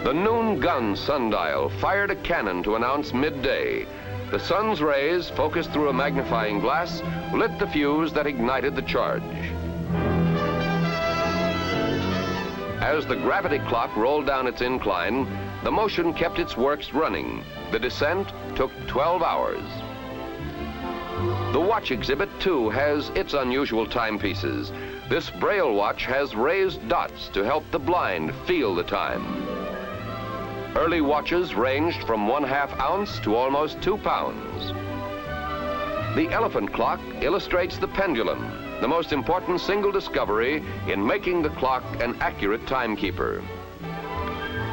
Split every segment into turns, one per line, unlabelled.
The noon gun sundial fired a cannon to announce midday. The sun's rays, focused through a magnifying glass, lit the fuse that ignited the charge. As the gravity clock rolled down its incline, the motion kept its works running. The descent took 12 hours. The watch exhibit, too, has its unusual timepieces. This Braille watch has raised dots to help the blind feel the time. Early watches ranged from 1/2 ounce to almost 2 pounds. The elephant clock illustrates the pendulum, the most important single discovery in making the clock an accurate timekeeper.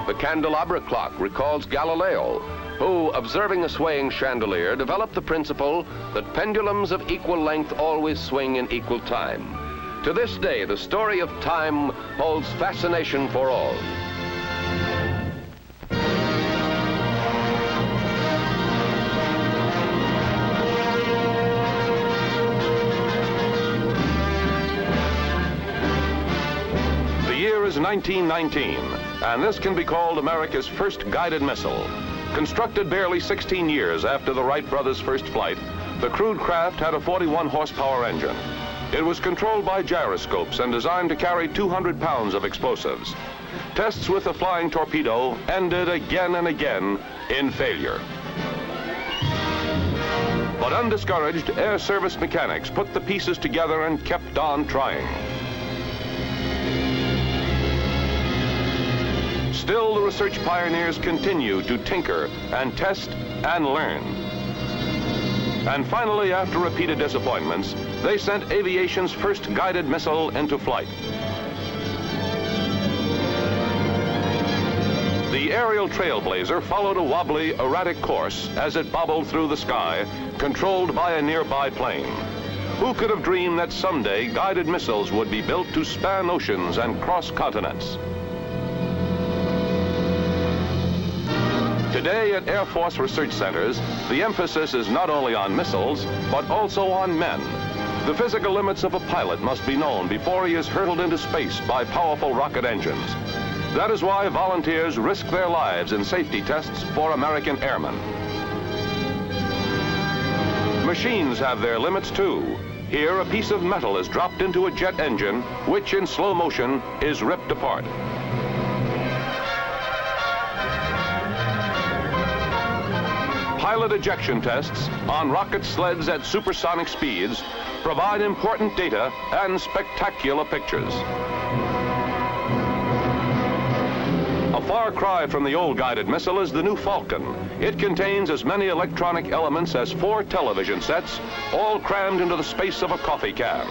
The candelabra clock recalls Galileo, who, observing a swaying chandelier, developed the principle that pendulums of equal length always swing in equal time. To this day, the story of time holds fascination for all. The year is 1919, and this can be called America's first guided missile. Constructed barely 16 years after the Wright brothers' first flight, the crude craft had a 41 horsepower engine. It was controlled by gyroscopes and designed to carry 200 pounds of explosives. Tests with the flying torpedo ended again and again in failure. But undiscouraged, Air Service mechanics put the pieces together and kept on trying. Still, the research pioneers continue to tinker and test and learn. And finally, after repeated disappointments, they sent aviation's first guided missile into flight. The aerial trailblazer followed a wobbly, erratic course as it bobbled through the sky, controlled by a nearby plane. Who could have dreamed that someday guided missiles would be built to span oceans and cross continents? Today at Air Force research centers, the emphasis is not only on missiles, but also on men. The physical limits of a pilot must be known before he is hurtled into space by powerful rocket engines. That is why volunteers risk their lives in safety tests for American airmen. Machines have their limits too. Here, a piece of metal is dropped into a jet engine, which in slow motion is ripped apart. Pilot ejection tests on rocket sleds at supersonic speeds provide important data and spectacular pictures. A far cry from the old guided missile is the new Falcon. It contains as many electronic elements as 4 television sets, all crammed into the space of a coffee can.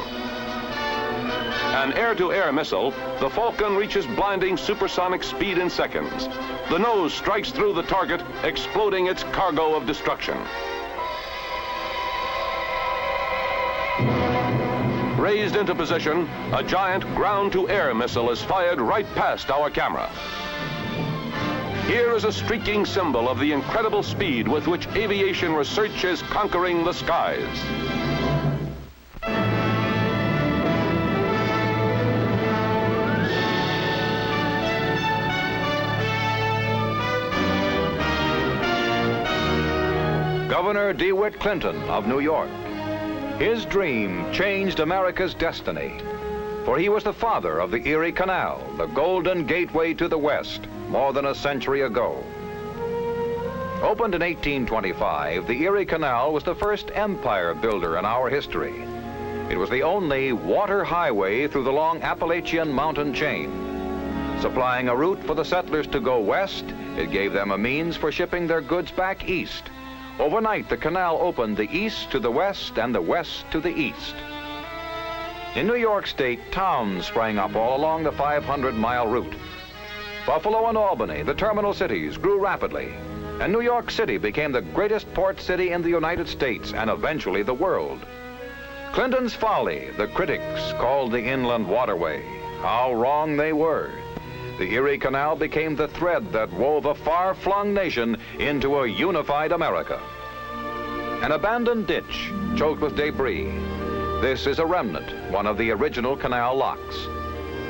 An air-to-air missile, the Falcon reaches blinding supersonic speed in seconds. The nose strikes through the target, exploding its cargo of destruction. Raised into position, a giant ground-to-air missile is fired right past our camera. Here is a streaking symbol of the incredible speed with which aviation research is conquering the skies.
Governor DeWitt Clinton of New York. His dream changed America's destiny, for he was the father of the Erie Canal, the golden gateway to the West, more than a century ago. Opened in 1825, the Erie Canal was the first empire builder in our history. It was the only water highway through the long Appalachian mountain chain. Supplying a route for the settlers to go west, it gave them a means for shipping their goods back east. Overnight, the canal opened the east to the west and the west to the east. In New York State, towns sprang up all along the 500-mile route. Buffalo and Albany, the terminal cities, grew rapidly, and New York City became the greatest port city in the United States and eventually the world. Clinton's folly, the critics called the inland waterway. How wrong they were. The Erie Canal became the thread that wove a far-flung nation into a unified America. An abandoned ditch choked with debris. This is a remnant, one of the original canal locks.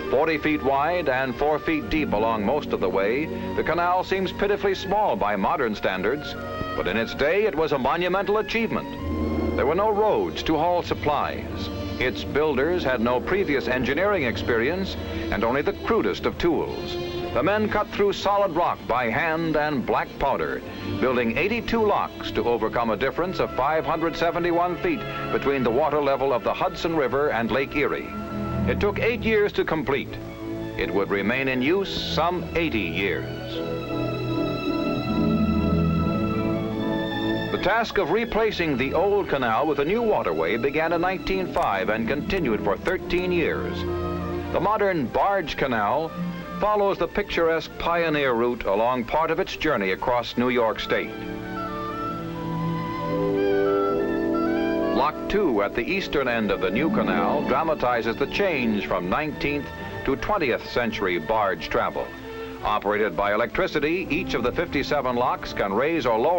40 feet wide and 4 feet deep along most of the way, the canal seems pitifully small by modern standards, but in its day it was a monumental achievement. There were no roads to haul supplies. Its builders had no previous engineering experience and only the crudest of tools. The men cut through solid rock by hand and black powder, building 82 locks to overcome a difference of 571 feet between the water level of the Hudson River and Lake Erie. It took 8 years to complete. It would remain in use some 80 years. The task of replacing the old canal with a new waterway began in 1905 and continued for 13 years. The modern barge canal follows the picturesque pioneer route along part of its journey across New York State. Lock 2 at the eastern end of the new canal dramatizes the change from 19th to 20th century barge travel. Operated by electricity, each of the 57 locks can raise or lower